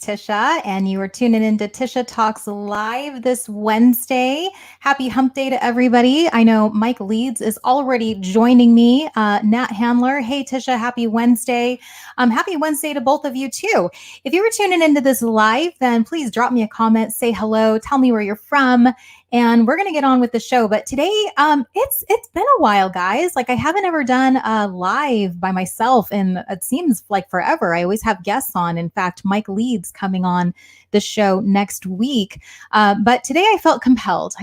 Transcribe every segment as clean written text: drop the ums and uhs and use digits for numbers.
Tisha, and you are tuning into Tisha Talks Live this Wednesday. Happy Hump Day to everybody. I know Mike Leeds is already joining me. Nat Handler, hey Tisha, happy Wednesday. Happy Wednesday to both of you too. If you were tuning into this live, then please drop me a comment, say hello, tell me where you're from, and we're gonna get on with the show. But today, it's been a while, guys. Like I haven't ever done a live by myself, and it seems like forever. I always have guests on. In fact, Mike Leeds coming on the show next week. But today, I felt compelled.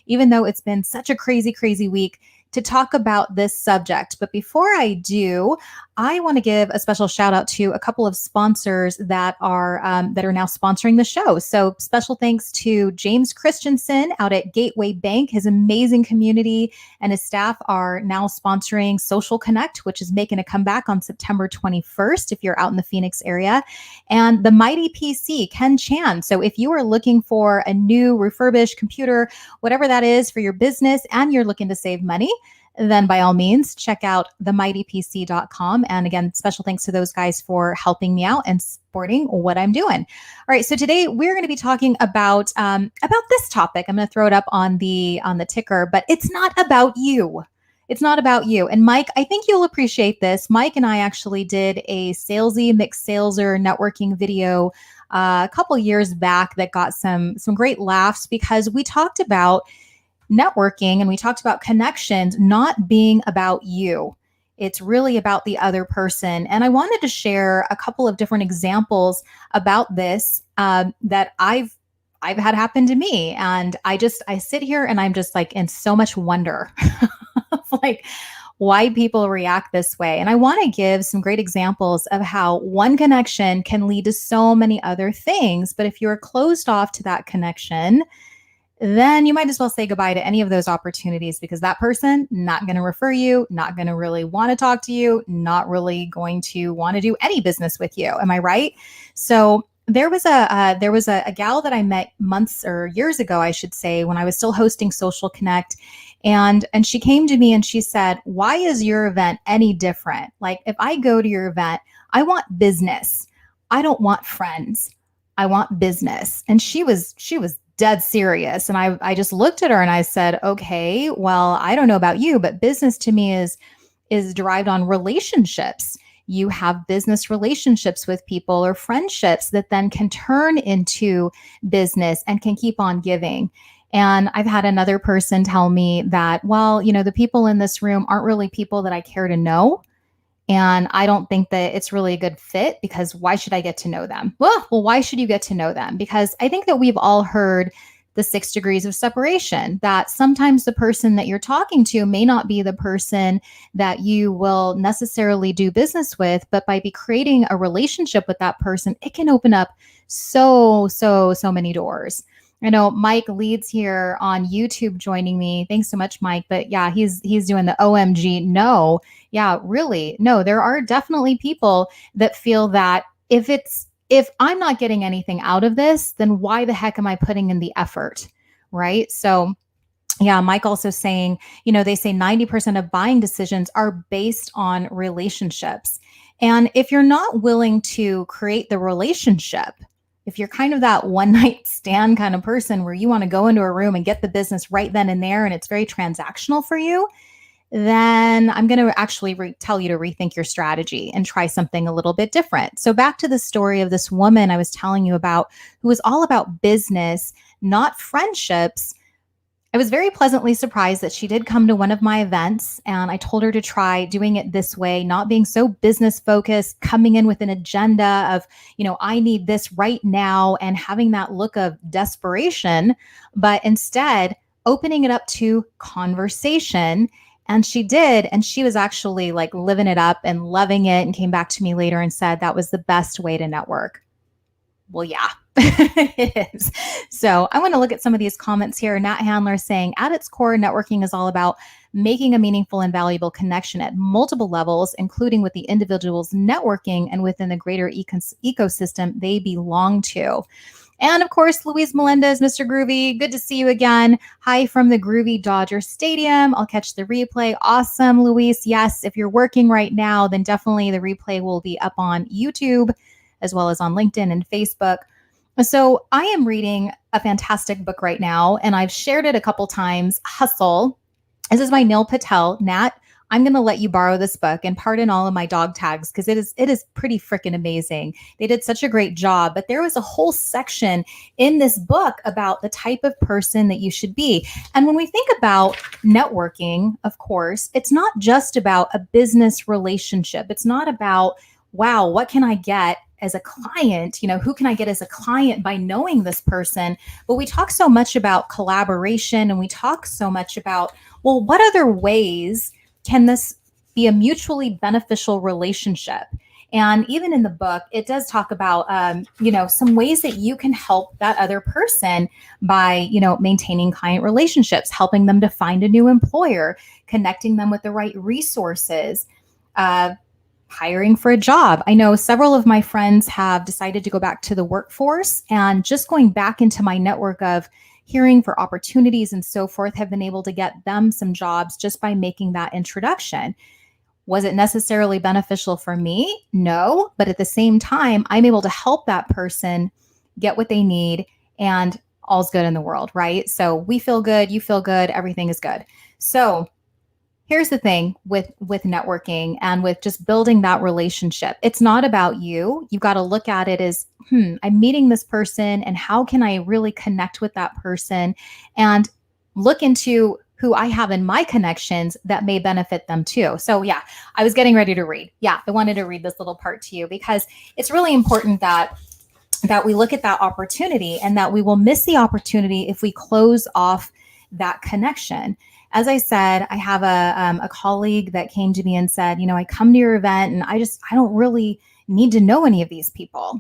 Even though it's been such a crazy, crazy week, to talk about this subject. But before I do, I want to give a special shout out to a couple of sponsors that are now sponsoring the show. So special thanks to James Christensen out at Gateway Bank. His amazing community and his staff are now sponsoring Social Connect, which is making a comeback on September 21st if you're out in the Phoenix area. And the Mighty PC, Ken Chan. So if you are looking for a new refurbished computer, whatever that is for your business, and you're looking to save money, then by all means, check out themightypc.com. And again, special thanks to those guys for helping me out and supporting what I'm doing. All right, so today we're going to be talking about this topic. I'm going to throw it up on the ticker, but it's not about you. It's not about you. And Mike, I think you'll appreciate this. Mike and I actually did a salesy mixed saleser networking video a couple years back that got some great laughs because we talked about networking and we talked about connections not being about you. It's really about the other person. And I wanted to share a couple of different examples about this that I've had happen to me. And I sit here and I'm just like in so much wonder of like why people react this way. And I want to give some great examples of how one connection can lead to so many other things. But if you're closed off to that connection, then you might as well say goodbye to any of those opportunities because that person not going to refer you, not going to really want to talk to you, not really going to want to do any business with you. Am I right? So there was a gal that I met months or years ago, I should say, when I was still hosting Social Connect. And she came to me and she said, "Why is your event any different? Like if I go to your event, I want business. I don't want friends. I want business." And she was dead serious. And I just looked at her and I said, okay, well, I don't know about you, but business to me is derived on relationships. You have business relationships with people or friendships that then can turn into business and can keep on giving. And I've had another person tell me that, well, the people in this room aren't really people that I care to know. And I don't think that it's really a good fit because why should I get to know them? Well, why should you get to know them? Because I think that we've all heard the 6 degrees of separation, that sometimes the person that you're talking to may not be the person that you will necessarily do business with, but by creating a relationship with that person, it can open up so many doors. I know Mike Leeds here on YouTube joining me. Thanks so much, Mike. But yeah, he's doing the OMG no. Yeah, really. No, there are definitely people that feel that if I'm not getting anything out of this, then why the heck am I putting in the effort? Right? So yeah, Mike also saying, they say 90% of buying decisions are based on relationships. And if you're not willing to create the relationship, if you're kind of that one night stand kind of person where you want to go into a room and get the business right then and there, and it's very transactional for you, then I'm going to actually tell you to rethink your strategy and try something a little bit different. So back to the story of this woman I was telling you about who was all about business, not friendships. I was very pleasantly surprised that she did come to one of my events, and I told her to try doing it this way, not being so business focused, coming in with an agenda of, I need this right now and having that look of desperation, but instead opening it up to conversation. And she did. And she was actually like living it up and loving it and came back to me later and said that was the best way to network. Well, yeah, it is. So I want to look at some of these comments here. Nat Handler saying, at its core, networking is all about making a meaningful and valuable connection at multiple levels, including with the individuals networking and within the greater ecosystem they belong to. And of course, Luis Melendez, Mr. Groovy, good to see you again. Hi from the Groovy Dodger Stadium. I'll catch the replay. Awesome, Luis. Yes, if you're working right now, then definitely the replay will be up on YouTube as well as on LinkedIn and Facebook. So I am reading a fantastic book right now, and I've shared it a couple times. Hustle. This is by Neil Patel. Nat, I'm going to let you borrow this book, and pardon all of my dog tags because it is pretty freaking amazing. They did such a great job, but there was a whole section in this book about the type of person that you should be. And when we think about networking, of course, it's not just about a business relationship. It's not about, wow, what can I get as a client? Who can I get as a client by knowing this person? But we talk so much about collaboration, and we talk so much about, well, what other ways can this be a mutually beneficial relationship? And even in the book, it does talk about, some ways that you can help that other person by, maintaining client relationships, helping them to find a new employer, connecting them with the right resources, hiring for a job. I know several of my friends have decided to go back to the workforce, and just going back into my network of hearing for opportunities and so forth have been able to get them some jobs just by making that introduction. Was it necessarily beneficial for me? No, but at the same time, I'm able to help that person get what they need, and all's good in the world, right? So we feel good, you feel good, everything is good. So here's the thing with networking and with just building that relationship. It's not about you. You've got to look at it as, I'm meeting this person, and how can I really connect with that person, and look into who I have in my connections that may benefit them too. So yeah, I was getting ready to read. Yeah, I wanted to read this little part to you because it's really important that we look at that opportunity, and that we will miss the opportunity if we close off that connection. As I said, I have a colleague that came to me and said, I come to your event and I don't really need to know any of these people.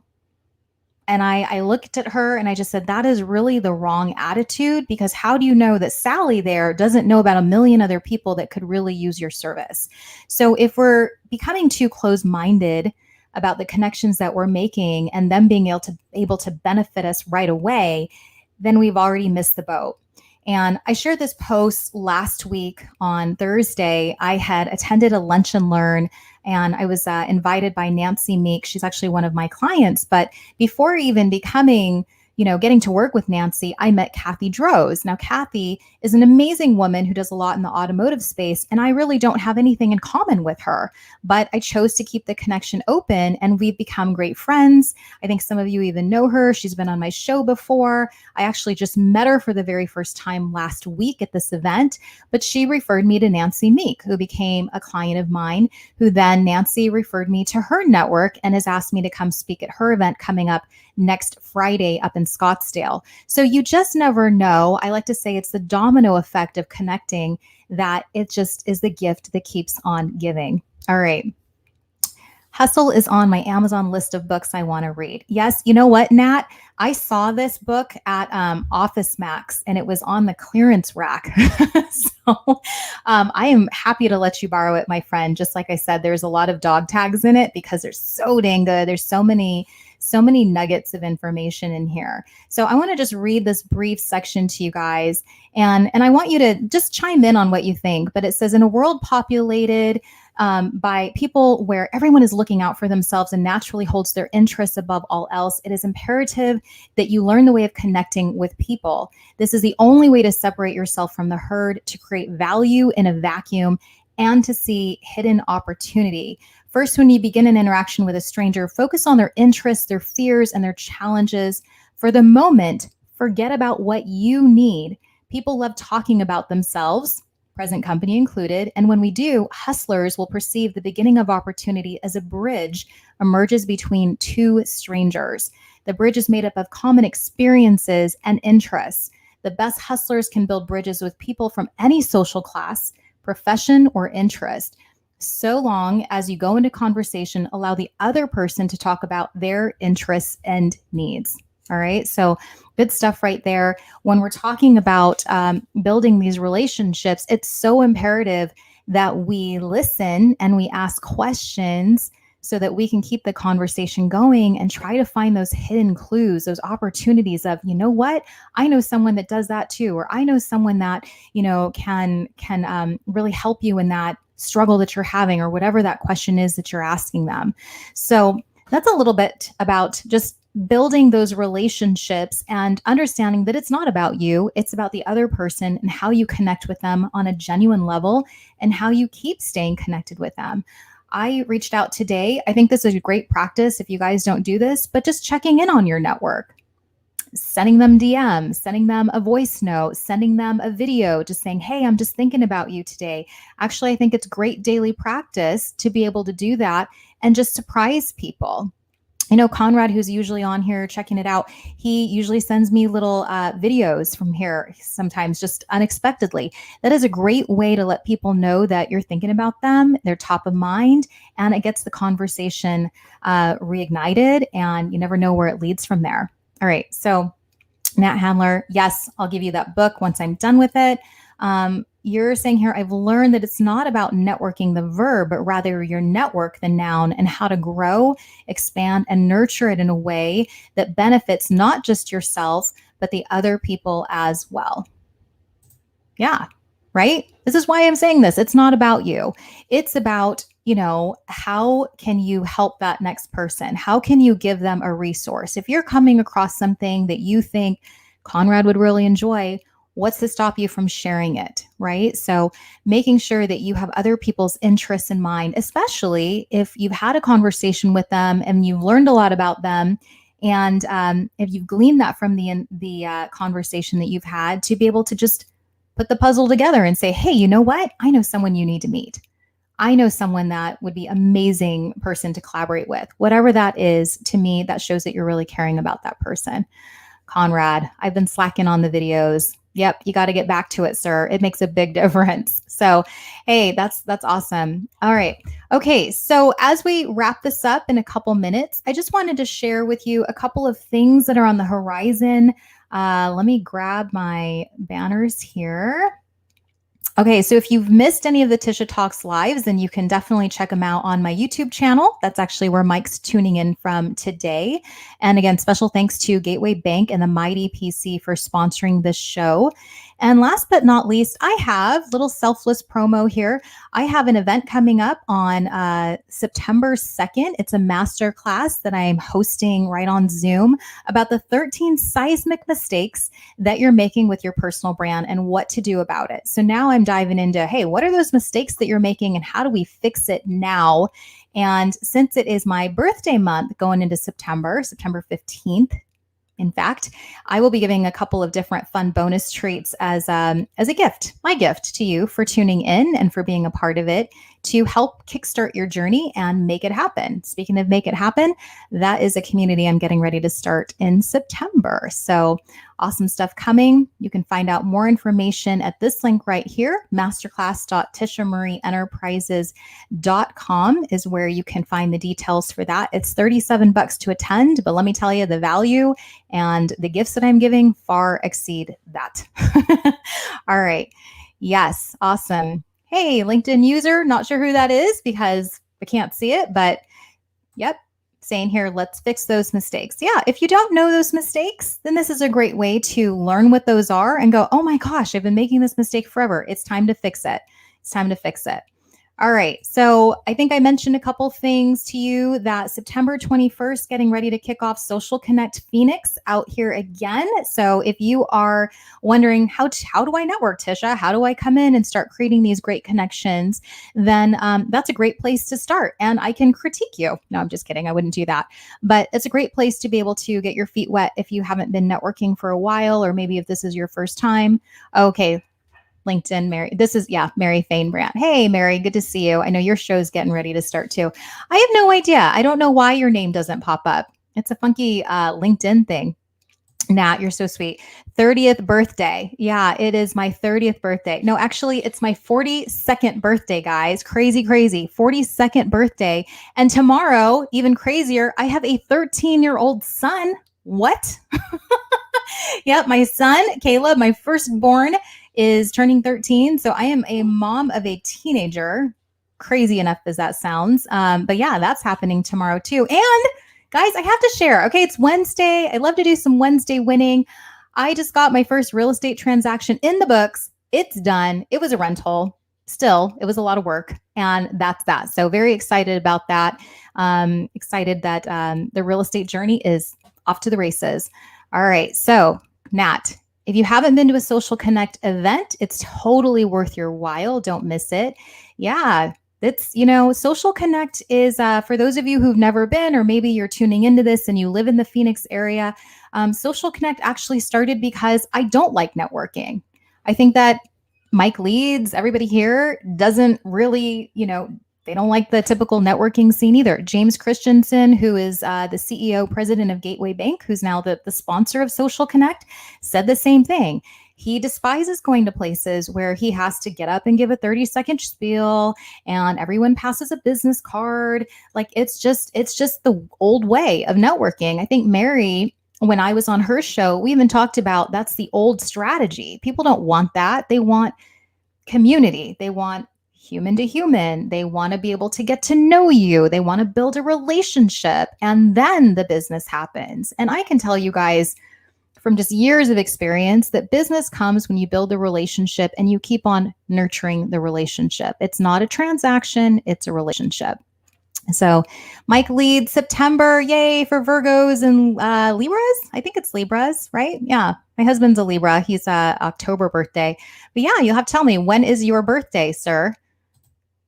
And I looked at her and I just said, that is really the wrong attitude, because how do you know that Sally there doesn't know about a million other people that could really use your service? So if we're becoming too closed-minded about the connections that we're making and them being able to benefit us right away, then we've already missed the boat. And I shared this post last week on Thursday. I had attended a lunch and learn, and I was invited by Nancy Meek. She's actually one of my clients. But before even becoming, getting to work with Nancy, I met Kathy Droz. Now, Kathy is an amazing woman who does a lot in the automotive space, and I really don't have anything in common with her. But I chose to keep the connection open, and we've become great friends. I think some of you even know her. She's been on my show before. I actually just met her for the very first time last week at this event, but she referred me to Nancy Meek, who became a client of mine, who then Nancy referred me to her network and has asked me to come speak at her event coming up next Friday up in Scottsdale. So you just never know. I like to say it's the domino effect of connecting, that it just is the gift that keeps on giving. All right. Hustle is on my Amazon list of books I want to read. Yes, you know what, Nat? I saw this book at Office Max, and it was on the clearance rack. So I am happy to let you borrow it, my friend. Just like I said, there's a lot of dog tags in it because they're so dang good. There's so many nuggets of information in here. So I want to just read this brief section to you guys, and I want you to just chime in on what you think. But it says, in a world populated by people where everyone is looking out for themselves and naturally holds their interests above all else, it is imperative that you learn the way of connecting with people. This is the only way to separate yourself from the herd, to create value in a vacuum, and to see hidden opportunity. First, when you begin an interaction with a stranger, focus on their interests, their fears, and their challenges. For the moment, forget about what you need. People love talking about themselves, present company included. And when we do, hustlers will perceive the beginning of opportunity as a bridge emerges between two strangers. The bridge is made up of common experiences and interests. The best hustlers can build bridges with people from any social class, profession, or interest. So long as you go into conversation, allow the other person to talk about their interests and needs. All right. So good stuff right there. When we're talking about building these relationships, it's so imperative that we listen and we ask questions so that we can keep the conversation going and try to find those hidden clues, those opportunities of, you know what, I know someone that does that too, or I know someone that, can really help you in that struggle that you're having, or whatever that question is that you're asking them. So That's a little bit about just building those relationships and understanding that it's not about you, it's about the other person and how you connect with them on a genuine level and how you keep staying connected with them. I reached out today. I think this is a great practice if you guys don't do this, but just checking in on your network, sending them DMs, sending them a voice note, sending them a video, just saying, hey, I'm just thinking about you today. Actually, I think it's great daily practice to be able to do that and just surprise people. I know Conrad, who's usually on here checking it out, he usually sends me little videos from here sometimes just unexpectedly. That is a great way to let people know that you're thinking about them, they're top of mind, and it gets the conversation reignited, and you never know where it leads from there. All right, so Nat Handler, yes, I'll give you that book once I'm done with it. You're saying here, I've learned that it's not about networking the verb, but rather your network, the noun, and how to grow, expand, and nurture it in a way that benefits not just yourself, but the other people as well. Yeah, right? This is why I'm saying this. It's not about you. It's about, how can you help that next person? How can you give them a resource? If you're coming across something that you think Conrad would really enjoy, what's to stop you from sharing it, right? So making sure that you have other people's interests in mind, especially if you've had a conversation with them and you've learned a lot about them. And if you've gleaned that from the conversation that you've had, to be able to just put the puzzle together and say, hey, you know what? I know someone you need to meet. I know someone that would be an amazing person to collaborate with. Whatever that is, to me, that shows that you're really caring about that person. Conrad, I've been slacking on the videos. Yep, you got to get back to it, sir. It makes a big difference. So, hey, that's awesome. All right. Okay, so as we wrap this up in a couple minutes, I just wanted to share with you a couple of things that are on the horizon. Let me grab my banners here. Okay, so if you've missed any of the Tisha Talks lives, then you can definitely check them out on my YouTube channel. That's actually where Mike's tuning in from today. And again, special thanks to Gateway Bank and the Mighty PC for sponsoring this show. And last but not least, I have a little selfless promo here. I have an event coming up on September 2nd. It's a masterclass that I am hosting right on Zoom about the 13 seismic mistakes that you're making with your personal brand and what to do about it. So now I'm diving into, hey, what are those mistakes that you're making and how do we fix it now? And since it is my birthday month going into September 15th, in fact, I will be giving a couple of different fun bonus treats as a gift, my gift to you for tuning in and for being a part of it to help kickstart your journey and make it happen. Speaking of make it happen, that is a community I'm getting ready to start in September. So awesome stuff coming. You can find out more information at this link right here, masterclass.tishamarieEnterprises.com is where you can find the details for that. It's $37 to attend, but let me tell you, the value and the gifts that I'm giving far exceed that. All right. Yes. Awesome. Hey, LinkedIn user, not sure who that is because I can't see it, but yep. Saying here, let's fix those mistakes. Yeah, if you don't know those mistakes, then this is a great way to learn what those are and go, oh my gosh, I've been making this mistake forever. It's time to fix it. It's time to fix it. All right. So I think I mentioned a couple things to you that September 21st, getting ready to kick off Social Connect Phoenix out here again. So if you are wondering, how do I network, Tisha? How do I come in and start creating these great connections? Then that's a great place to start. And I can critique you. No, I'm just kidding. I wouldn't do that. But it's a great place to be able to get your feet wet if you haven't been networking for a while, or maybe if this is your first time. Okay. LinkedIn, Mary. This is, Mary Fain Brandt. Hey, Mary, good to see you. I know your show's getting ready to start too. I have no idea. I don't know why your name doesn't pop up. It's a funky LinkedIn thing. Nat, you're so sweet. 30th birthday. Yeah, it is my 30th birthday. No, actually, it's my 42nd birthday, guys. Crazy, crazy. 42nd birthday. And tomorrow, even crazier, I have a 13-year-old son. What? Yep, my son, Caleb, my firstborn, is turning 13. So I am a mom of a teenager. Crazy enough as that sounds. But yeah, that's happening tomorrow too. And guys, I have to share. Okay, it's Wednesday. I love to do some Wednesday winning. I just got my first real estate transaction in the books. It's done. It was a rental. still, it was a lot of work, and that's that. So very excited about that. Excited that the real estate journey is off to the races. All right. So Nat, if you haven't been to a Social Connect event, it's totally worth your while. Don't miss it. Yeah. It's, Social Connect is for those of you who've never been, or maybe you're tuning into this and you live in the Phoenix area. Social Connect actually started because I don't like networking. I think that Mike Leeds, everybody here doesn't really, they don't like the typical networking scene either. James Christensen, who is the CEO, president of Gateway Bank, who's now the sponsor of Social Connect, said the same thing. He despises going to places where he has to get up and give a 30-second spiel and everyone passes a business card. Like it's just the old way of networking. I think Mary, when I was on her show, we even talked about that's the old strategy. People don't want that. They want community. They want human to human. They want to be able to get to know you. They want to build a relationship, and then the business happens. And I can tell you guys from just years of experience that business comes when you build a relationship and you keep on nurturing the relationship. It's not a transaction, it's a relationship. So Mike Leeds, September, yay for Virgos and Libras. I think it's Libras, right? Yeah. My husband's a Libra. He's October birthday. But yeah, you'll have to tell me, when is your birthday, sir?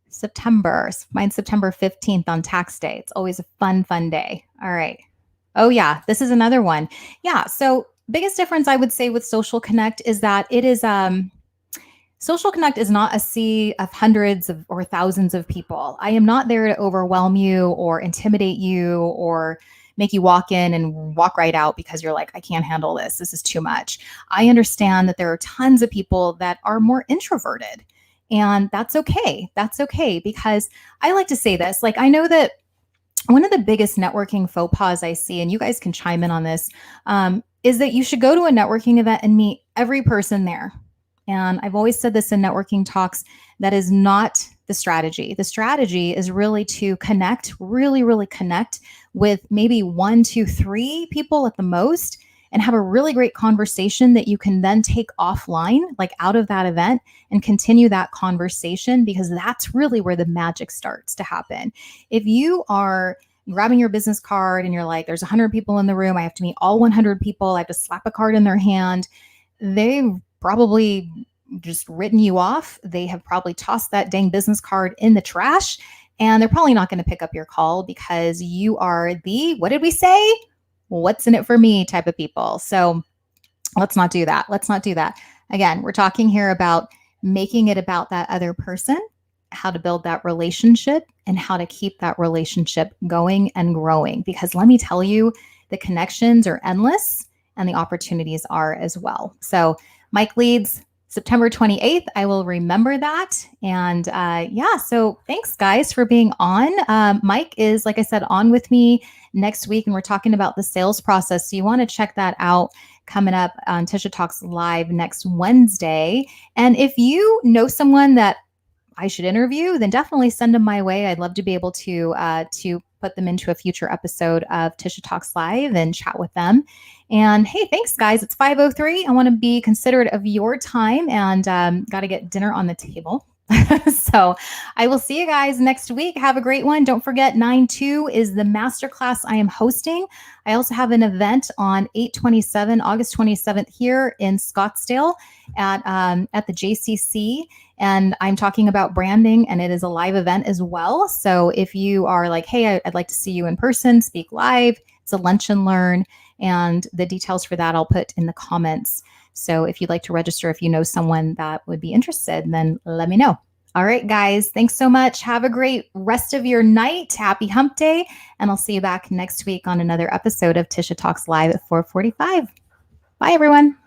September. Mine's September 15th on tax day. It's always a fun day. All right. Oh yeah, this is another one. Yeah. So biggest difference I would say with Social Connect is that it is Social Connect is not a sea of hundreds of or thousands of people. I am not there to overwhelm you or intimidate you or make you walk in and walk right out because you're like, I can't handle this. This is too much. I understand that there are tons of people that are more introverted, and that's okay. That's okay, because I like to say this, like, I know that one of the biggest networking faux pas I see, and you guys can chime in on this, is that you should go to a networking event and meet every person there. And I've always said this in networking talks, that is not the strategy. The strategy is really to connect, really connect with maybe 1, 2, 3 people at the most, and have a really great conversation that you can then take offline, like out of that event, and continue that conversation, because that's really where the magic starts to happen. If you are grabbing your business card and you're like, there's 100 people in the room, I have to meet all 100 people, I have to slap a card in their hand, they've probably just written you off. They have probably tossed that dang business card in the trash, and they're probably not going to pick up your call because you are the, what did we say? What's in it for me type of people. So let's not do that. Let's not do that. Again, we're talking here about making it about that other person, how to build that relationship, and how to keep that relationship going and growing. Because let me tell you, the connections are endless and the opportunities are as well. So Mike Leeds, September 28th. I will remember that. And yeah, so thanks guys for being on. Mike is, like I said, on with me next week, and we're talking about the sales process. So you want to check that out coming up on Tisha Talks Live next Wednesday. And if you know someone that I should interview, then definitely send them my way. I'd love to be able to put them into a future episode of Tisha Talks Live and chat with them. And hey, thanks guys. It's 5:03. I want to be considerate of your time, and got to get dinner on the table. So I will see you guys next week. Have a great one. Don't forget, 9/2 is the masterclass I am hosting. I also have an event on August 27th here in Scottsdale at the JCC. And I'm talking about branding, and it is a live event as well. So if you are like, hey, I'd like to see you in person, speak live, it's a lunch and learn. And the details for that I'll put in the comments. So if you'd like to register, if you know someone that would be interested, then let me know. All right, guys, thanks so much. Have a great rest of your night. Happy hump day. And I'll see you back next week on another episode of Tisha Talks Live at 4:45. Bye, everyone.